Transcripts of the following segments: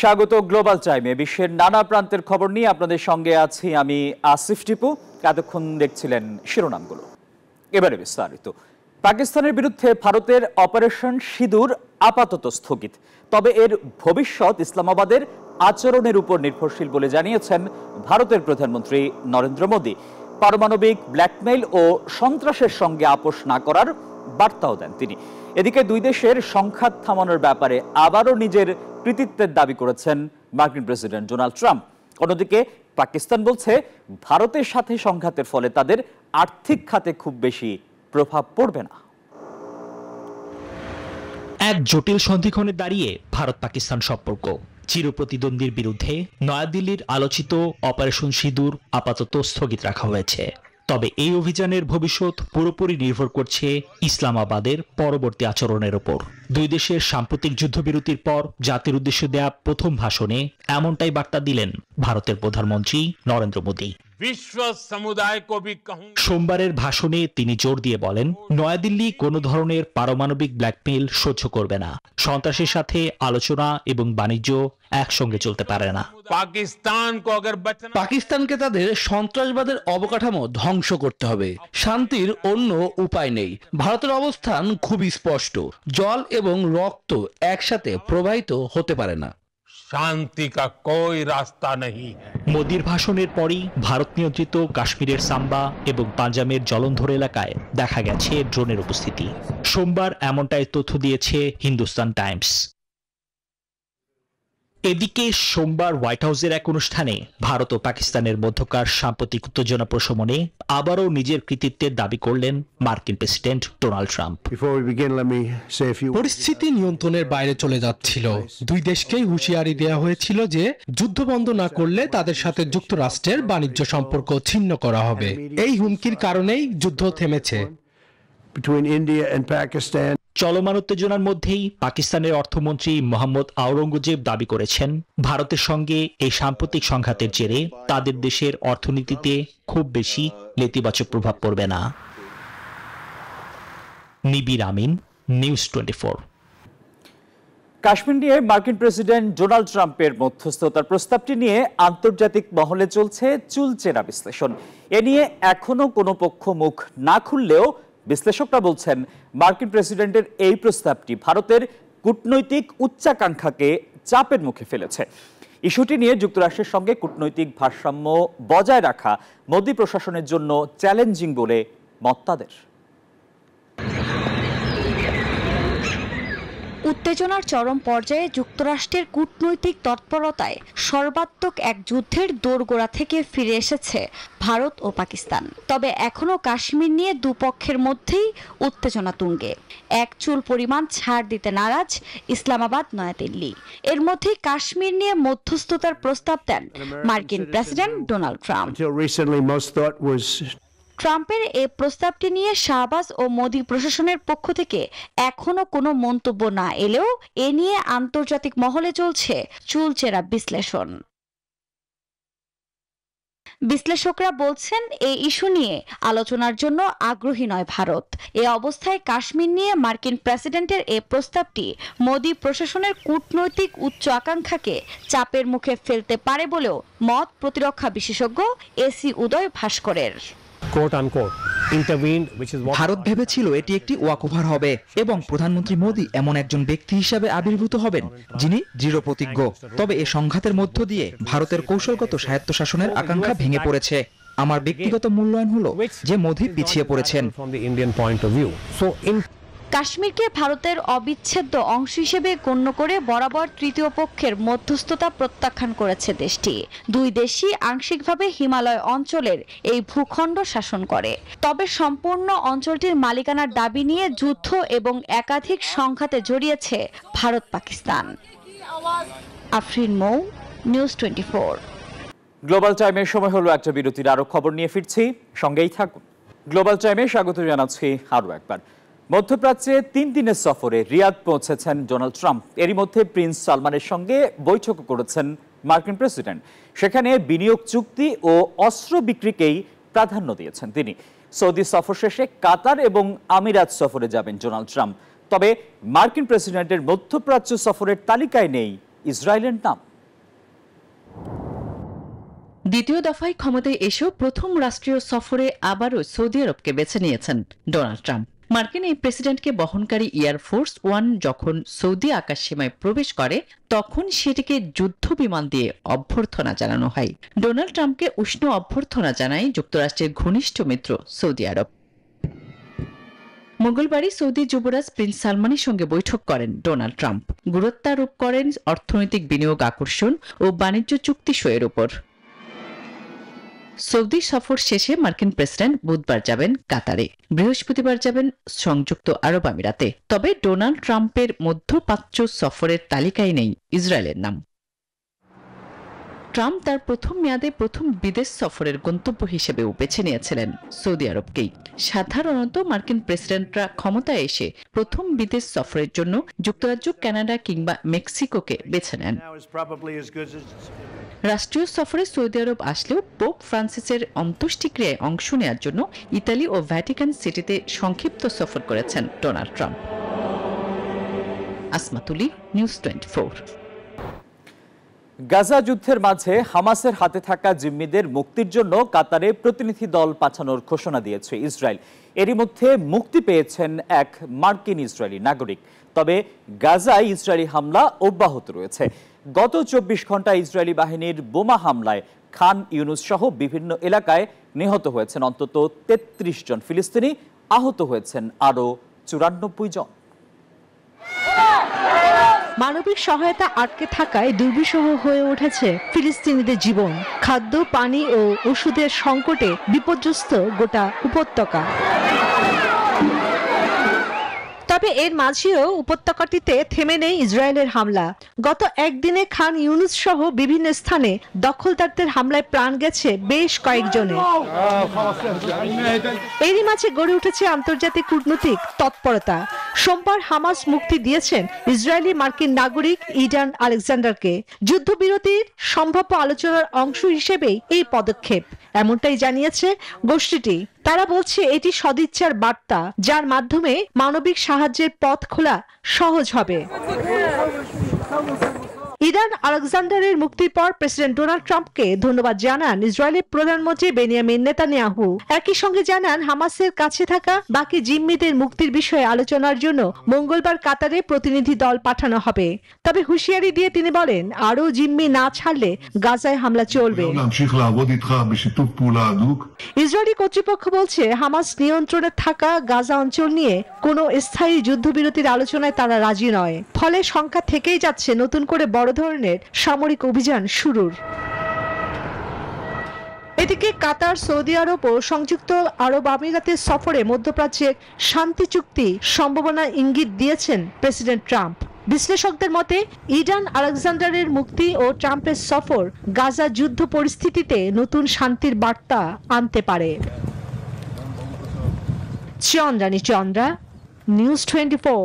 স্বাগত গ্লোবাল টাইমে। বিশ্বের নানা প্রান্তের খবর নিয়ে আপনাদের সঙ্গে আছি আমি আসিফ টিপু। এতক্ষণ দেখছিলেন শিরোনামগুলো, এবারে বিস্তারিত। পাকিস্তানের বিরুদ্ধে ভারতের অপারেশন সিঁদুর আপাতত স্থগিত, তবে এর ভবিষ্যৎ ইসলামাবাদের আচরণের উপর নির্ভরশীল বলে জানিয়েছেন ভারতের প্রধানমন্ত্রী নরেন্দ্র মোদী। পারমাণবিক ব্ল্যাকমেইল ও সন্ত্রাসের সঙ্গে আপোষ না করার বার্তাও দেন তিনি। এদিকে দুই দেশের সংঘাত থামানোর ব্যাপারে আবারও নিজের কৃতিত্বের দাবি করেছেন মার্কিন প্রেসিডেন্ট ডোনাল্ড ট্রাম্প। অন্যদিকে পাকিস্তান বলছে ভারতের সাথে সংঘাতের ফলে তাদের আর্থিক খাতে খুব বেশি প্রভাব পড়বে না। এক জটিল সন্ধিক্ষণে দাঁড়িয়ে ভারত পাকিস্তান সম্পর্ক। চিরপ্রতিদ্বন্দ্বীর বিরুদ্ধে নয়াদিল্লির আলোচিত অপারেশন সিঁদুর আপাতত স্থগিত রাখা হয়েছে। তবে এই অভিযানের ভবিষ্যৎ পুরোপুরি নির্ভর করছে ইসলামাবাদের পরবর্তী আচরণের উপর। দুই দেশের সাম্প্রতিক যুদ্ধবিরতির পর জাতির উদ্দেশ্যে দেয়া প্রথম ভাষণে এমনটাই বার্তা দিলেন ভারতের প্রধানমন্ত্রী নরেন্দ্র মোদী। সোমবারের ভাষণে তিনি জোর দিয়ে বলেন, নয়াদিল্লি কোনো ধরনের পারমাণবিক ব্ল্যাকমেইল সহ্য করবে না। সন্ত্রাসের সাথে আলোচনা এবং বাণিজ্য একসঙ্গে চলতে পারে না। পাকিস্তানকে তাদের সন্ত্রাসবাদের অবকাঠামো ধ্বংস করতে হবে। শান্তির অন্য উপায় নেই। ভারতের অবস্থান খুবই স্পষ্ট। জল এবং রক্ত একসাথে প্রবাহিত হতে পারে না। শান্তি কা কোই রাস্তা নেই। মোদির ভাষণের পরই ভারত নিয়ন্ত্রিত কাশ্মীরের সাম্বা এবং পাঞ্জাবের জলন্ধর এলাকায় দেখা গেছে ড্রোনের উপস্থিতি। সোমবার এমনটাই তথ্য দিয়েছে হিন্দুস্তান টাইমস। এদিকে সোমবার হোয়াইট হাউসের এক অনুষ্ঠানে ভারত ও পাকিস্তানের মধ্যকার সাম্প্রতিক উত্তেজনা প্রশমনে আবারও নিজের কৃতিত্বের দাবি করলেন মার্কিন প্রেসিডেন্ট ডোনাল্ড ট্রাম্প। পরিস্থিতি নিয়ন্ত্রণের বাইরে চলে যাচ্ছিল। দুই দেশকেই হুঁশিয়ারি দেওয়া হয়েছিল যে যুদ্ধ বন্ধ না করলে তাদের সাথে যুক্তরাষ্ট্রের বাণিজ্য সম্পর্ক ছিন্ন করা হবে। এই হুমকির কারণেই যুদ্ধ থেমেছে। চলমান উত্তেজনার মধ্যেই পাকিস্তানের অর্থমন্ত্রী মোহাম্মদ আওরঙ্গজেব দাবি করেছেন, ভারতের সঙ্গে এই সাম্প্রতিক সংঘাতের জেরে তাদের দেশের অর্থনীতিতে খুব বেশি নেতিবাচক প্রভাব পড়বে না। নিবির আমিন, নিউজ 24। কাশ্মীর নিয়ে মার্কিন প্রেসিডেন্ট ডোনাল্ড ট্রাম্পের মধ্যস্থতার প্রস্তাবটি নিয়ে আন্তর্জাতিক মহলে চলছে চুলচেরা বিশ্লেষণ। এ নিয়ে এখনো কোনো পক্ষ মুখ না খুললেও বিশ্লেষকরা বলছেন, মার্কিন প্রেসিডেন্টের এই প্রস্তাবটি ভারতের কূটনৈতিক উচ্চাকাঙ্ক্ষাকে চাপের মুখে ফেলেছে। ইস্যুটি নিয়ে যুক্তরাষ্ট্রের সঙ্গে কূটনৈতিক ভারসাম্য বজায় রাখা মোদী প্রশাসনের জন্য চ্যালেঞ্জিং বলে মত তাদের। উত্তেজনার চরম পর্যায়ে যুক্তরাষ্ট্রের কূটনৈতিক তৎপরতায় সর্বাত্মক এক যুদ্ধের দোরগোড়া থেকে ফিরে এসেছে ভারত ও পাকিস্তান। তবে এখনও কাশ্মীর নিয়ে দুপক্ষের মধ্যেই উত্তেজনা তুঙ্গে। এক চুল পরিমাণ ছাড় দিতে নারাজ ইসলামাবাদ, নয়াদিল্লি। এর মধ্যেই কাশ্মীর নিয়ে মধ্যস্থতার প্রস্তাব দেন মার্কিন প্রেসিডেন্ট ডোনাল্ড ট্রাম্প। ট্রাম্পের এই প্রস্তাবটি নিয়ে শাহবাজ ও মোদী প্রশাসনের পক্ষ থেকে এখনো কোনো মন্তব্য না এলেও এ নিয়ে আন্তর্জাতিক মহলে চলছে চুলচেরা বিশ্লেষণ। বিশ্লেষকরা বলছেন, এই ইস্যু নিয়ে আলোচনার জন্য আগ্রহী নয় ভারত। এ অবস্থায় কাশ্মীর নিয়ে মার্কিন প্রেসিডেন্টের এই প্রস্তাবটি মোদী প্রশাসনের কূটনৈতিক উচ্চ আকাঙ্ক্ষাকে চাপের মুখে ফেলতে পারে বলেও মত প্রতিরক্ষা বিশেষজ্ঞ এসি উদয় ভাস্করের। ভারত ভেবেছিল এটি একটি ওয়াকওভার হবে এবং প্রধানমন্ত্রী মোদী এমন একজন ব্যক্তি হিসাবে আবির্ভূত হবেন যিনি দৃঢ় প্রতিজ্ঞ। তবে এ সংঘাতের মধ্য দিয়ে ভারতের কৌশলগত স্বায়ত্তশাসনের আকাঙ্ক্ষা ভেঙে পড়েছে। আমার ব্যক্তিগত মূল্যায়ন হলো যে মোদী পিছিয়ে পড়েছেন। কাশ্মীরকে ভারতের অবিচ্ছেদ্য অংশ হিসেবে গণ্য করে বরাবর তৃতীয় পক্ষের মধ্যস্থতা প্রত্যাখ্যান করেছে দেশটি। দুই দেশই আংশিকভাবে হিমালয় অঞ্চলের এই ভূখণ্ড শাসন করে। তবে সম্পূর্ণ অঞ্চলটির মালিকানার দাবি নিয়ে যুদ্ধ এবং একাধিক সংঘাতে জড়িয়েছে ভারত পাকিস্তান। আফরিন মৌ, নিউজ 24। গ্লোবাল টাইমের সময় হলো একটা বিরতির। আরো খবর নিয়ে ফিরছি, সঙ্গেই থাকুন। গ্লোবাল টাইমে স্বাগত জানাচ্ছি আরো একবার। মধ্যপ্রাচ্যে 3 দিনের সফরে রিয়াদ পৌঁছেছেন ডোনাল্ড ট্রাম্প। এরই মধ্যে প্রিন্স সালমানের সঙ্গে বৈঠক করেছেন মার্কিন প্রেসিডেন্ট। সেখানে বিনিয়োগ চুক্তি ও অস্ত্র বিক্রিকেই প্রাধান্য দিয়েছেন তিনি। সৌদি সফর শেষে কাতার এবং আমিরাত সফরে যাবেন ডোনাল্ড ট্রাম্প। তবে মার্কিন প্রেসিডেন্টের মধ্যপ্রাচ্য সফরের তালিকায় নেই ইসরায়েলের নাম। দ্বিতীয় দফায় ক্ষমতায় এসেও প্রথম রাষ্ট্রীয় সফরে আবারও সৌদি আরবকে বেছে নিয়েছেন ডোনাল্ড ট্রাম্প। মার্কিন এই প্রেসিডেন্টকে বহনকারী এয়ারফোর্স ওয়ান যখন সৌদি আকাশসীমায় প্রবেশ করে তখন সেটিকে যুদ্ধ বিমান দিয়ে অভ্যর্থনা জানানো হয়। ডোনাল্ড ট্রাম্পকে উষ্ণ অভ্যর্থনা জানায় যুক্তরাষ্ট্রের ঘনিষ্ঠ মিত্র সৌদি আরব। মঙ্গলবারই সৌদি যুবরাজ প্রিন্স সালমানের সঙ্গে বৈঠক করেন ডোনাল্ড ট্রাম্প। গুরুত্বারোপ করেন অর্থনৈতিক বিনিয়োগ আকর্ষণ ও বাণিজ্য চুক্তি সইয়ের উপর। সৌদি সফর শেষে মার্কিন প্রেসিডেন্ট বুধবার যাবেন কাতারে, বৃহস্পতিবার যাবেন সংযুক্ত আরব আমিরাতে। তবে ডোনাল্ড ট্রাম্পের মধ্যপ্রাচ্য সফরের তালিকায় নেই ইসরায়েলের নাম। ট্রাম্প তার প্রথম মেয়াদে প্রথম বিদেশ সফরের গন্তব্য হিসেবেও বেছে নিয়েছিলেন সৌদি আরবকেই। সাধারণত মার্কিন প্রেসিডেন্টরা ক্ষমতায় এসে প্রথম বিদেশ সফরের জন্য যুক্তরাজ্য, কানাডা কিংবা মেক্সিকোকে বেছে নেন। রাষ্ট্রীয় সফরে সৌদি আরব আসলেও পোপ ফ্রান্সিসের অন্ত্যেষ্টিক্রিয়ায় অংশ নেওয়ার জন্য ইতালি ও ভ্যাটিকান সিটিতে সংক্ষিপ্ত সফর করেছেন ডোনাল্ড ট্রাম্প। আসমাতুলি, নিউজ 24। গাজা যুদ্ধের মাঝে হামাসের হাতে থাকা জিম্মিদের মুক্তির জন্য কাতারে প্রতিনিধি দল পাঠানোর ঘোষণা দিয়েছে ইসরায়েল। এরই মধ্যে মুক্তি পেয়েছেন এক মার্কিন ইসরায়েলি নাগরিক। তবে গাজায় ইসরায়েলি হামলা অব্যাহত রয়েছে। গত 24 ঘন্টায় ইসরায়েলি বাহিনীর বোমা হামলায় খান ইউনুস সহ বিভিন্ন এলাকায় নিহত হয়েছেন অন্তত 33 জন ফিলিস্তিনি, আহত হয়েছেন আরও 94 জন। মানবিক সহায়তা আটকে থাকায় দুর্বিষহ হয়ে উঠেছে ফিলিস্তিনিদের জীবন। খাদ্য, পানি ও ওষুধের সংকটে বিপর্যস্ত গোটা উপত্যকা। তবে এর মাঝেও উপত্যকাটিতে থেমে নেই ইসরায়েলের হামলা। গত একদিনে খান ইউনুস সহ বিভিন্ন স্থানে দখলদারদের হামলায় প্রাণ গেছে বেশ কয়েকজনের। এরই মাঝে গড়ে উঠেছে আন্তর্জাতিক কূটনৈতিক তৎপরতা। সোমবার হামাস মুক্তি দিয়েছেন ইসরায়েলি মার্কিন নাগরিক ইডান আলেকজান্ডারকে। যুদ্ধবিরতির সম্ভাব্য আলোচনার অংশ হিসেবেই এই পদক্ষেপ, এমনটাই জানিয়েছে গোষ্ঠীটি। তারা বলছে এটি সদিচ্ছার বার্তা, যার মাধ্যমে মানবিক সাহায্যের পথ খোলা সহজ হবে। ইডান আলেকজান্ডারের মুক্তির পর প্রেসিডেন্ট ডোনাল্ড ট্রাম্পকে ধন্যবাদ জানান ইসরায়েলের প্রধানমন্ত্রী বেনিয়ামিন নেতানিয়াহু। একই সঙ্গে জানান হামাসের কাছে থাকা বাকি জিম্মিদের মুক্তির বিষয়ে আলোচনার জন্য মঙ্গলবার কাতারে প্রতিনিধি দল পাঠানো হবে। তবে হুঁশিয়ারি দিয়ে তিনি বলেন, আরও জিম্মি না ছাড়লে গাজায় হামলা চলবে। ইসরায়েলি কর্তৃপক্ষ বলছে হামাস নিয়ন্ত্রণে থাকা গাজা অঞ্চল নিয়ে কোনো স্থায়ী যুদ্ধবিরতির আলোচনায় তারা রাজি নয়। ফলে সংখ্যা থেকেই যাচ্ছে নতুন করে বড় ধরনের সামরিক অভিযান শুরুর। এদিকে কাতার, সৌদি আরব ও সংযুক্ত আরব আমিরাতের সফরে মধ্যপ্রাচ্যের শান্তি চুক্তি সম্ভাবনার ইঙ্গিত দিয়েছেন প্রেসিডেন্ট ট্রাম্প। বিশ্লেষকদের মতে ইডান আলেকজান্ডারের মুক্তি ও ট্রাম্পের সফর গাজা যুদ্ধ পরিস্থিতিতে নতুন শান্তির বার্তা আনতে পারে। চন্দ্রা, নিউজ 24।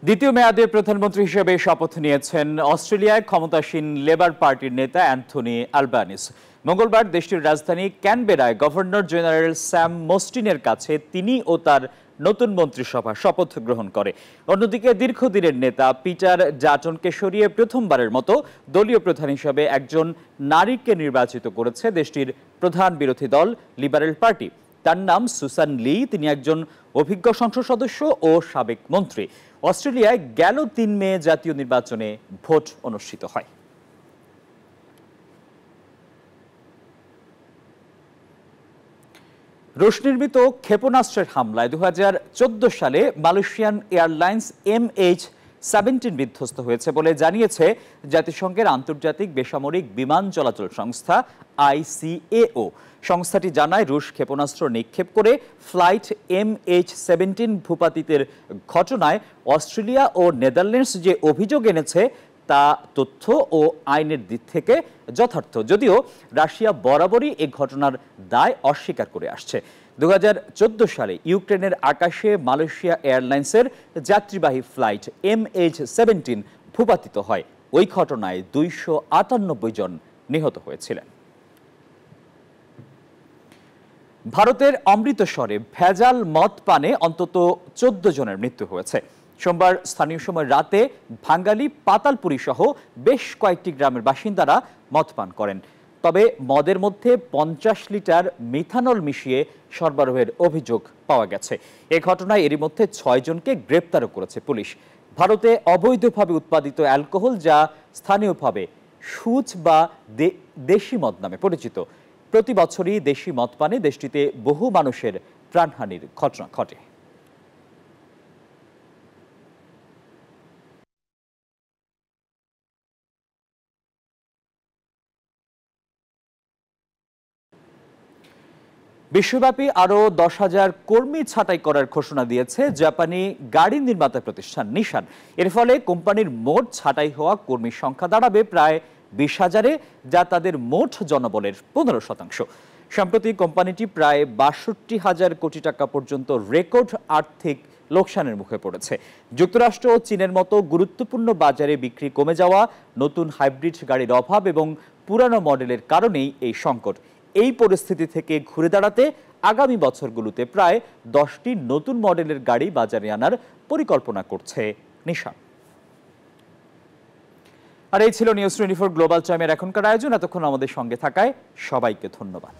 দ্বিতীয় মেয়াদে প্রধানমন্ত্রী হিসেবে শপথ নিয়েছেন অস্ট্রেলিয়ায় ক্ষমতাসীন লেবার পার্টির নেতা অ্যান্থনি আলবানিস। মঙ্গলবার দেশটির রাজধানী ক্যানবেরায় গভর্নর জেনারেল স্যাম মোস্টিনের কাছে তিনি ও তার নতুন মন্ত্রিসভা শপথ গ্রহণ করে। অন্যদিকে দীর্ঘদিনের নেতা পিটার ডাটনকে সরিয়ে প্রথমবারের মতো দলীয় প্রধান হিসেবে একজন নারীকে নির্বাচিত করেছে দেশটির প্রধান বিরোধী দল লিবারেল পার্টি। তার নাম সুসান লি। তিনি একজন অভিজ্ঞ সংসদ সদস্য ও সাবেক মন্ত্রী। অস্ট্রেলিয়ায় গেল 3 মে জাতীয় নির্বাচনে ভোট অনুষ্ঠিত হয়। রুশ নির্মিত ক্ষেপণাস্ত্রের হামলায় 2014 সালে মালয়েশিয়ান এয়ারলাইন্স MH17 বিধ্বস্ত হয়েছে বলে জানিয়েছে জাতিসংঘের আন্তর্জাতিক বেসামরিক বিমান চলাচল সংস্থা ICAO। সংস্থাটি জানায়, রুশ ক্ষেপণাস্ত্র নিক্ষেপ করে ফ্লাইট MH17 ভূপাতিতের ঘটনায় অস্ট্রেলিয়া ও নেদারল্যান্ডস যে অভিযোগ এনেছে তা তথ্য ও আইনের দিক থেকে যথার্থ, যদিও রাশিয়া বরাবরই এই ঘটনার দায় অস্বীকার করে আসছে। 2014 সালে ইউক্রেনের আকাশে মালয়েশিয়া এয়ারলাইন্সের যাত্রীবাহী ফ্লাইট MH17 ভূপাতিত হয়। ওই ঘটনায় 298 জন নিহত হয়েছিলেন। ভারতের অমৃতসরে ভেজাল মদ পানে অন্তত 14 জনের মৃত্যু হয়েছে। সোমবার স্থানীয় সময় রাতে ভাঙ্গালী, পাতালপুরি সহ বেশ কয়েকটি গ্রামের বাসিন্দারা মদ পান করেন। তবে মদের মধ্যে 50 লিটার মিথানল মিশিয়ে সরবরাহের অভিযোগ পাওয়া গেছে। এ ঘটনায় এরই মধ্যে 6 জনকে গ্রেপ্তারও করেছে পুলিশ। ভারতে অবৈধভাবে উৎপাদিত অ্যালকোহল, যা স্থানীয়ভাবে সুচ বা দেশি মদ নামে পরিচিত, প্রতি বছরই দেশি মদ পানে দেশটিতে বহু মানুষের প্রাণহানির ঘটনা ঘটে। বিশ্বব্যাপী আরো 10,000 কর্মী ছাঁটাই করার ঘোষণা দিয়েছে জাপানি গাড়ি নির্মাতা প্রতিষ্ঠান নিশান। এর ফলে কোম্পানির মোট ছাঁটাই হওয়া কর্মীর সংখ্যা দাঁড়াবে প্রায় 20,000-এ, যা তাদের মোট জনবলের 15%। সম্প্রতি কোম্পানিটি প্রায় 62,000 কোটি টাকা পর্যন্ত রেকর্ড আর্থিক লোকসানের মুখে পড়েছে। যুক্তরাষ্ট্র ও চীনের মতো গুরুত্বপূর্ণ বাজারে বিক্রি কমে যাওয়া, নতুন হাইব্রিড গাড়ির অভাব এবং পুরানো মডেলের কারণেই এই সংকট। এই পরিস্থিতি থেকে ঘুরে দাঁড়াতে আগামী বছরগুলোতে প্রায় 10টি নতুন মডেলের গাড়ি বাজারে আনার পরিকল্পনা করছে নিশান। আর এই ছিল নিউজ 24 গ্লোবাল টাইমের এখনকার আয়োজন। এতক্ষণ আমাদের সঙ্গে থাকায় সবাইকে ধন্যবাদ।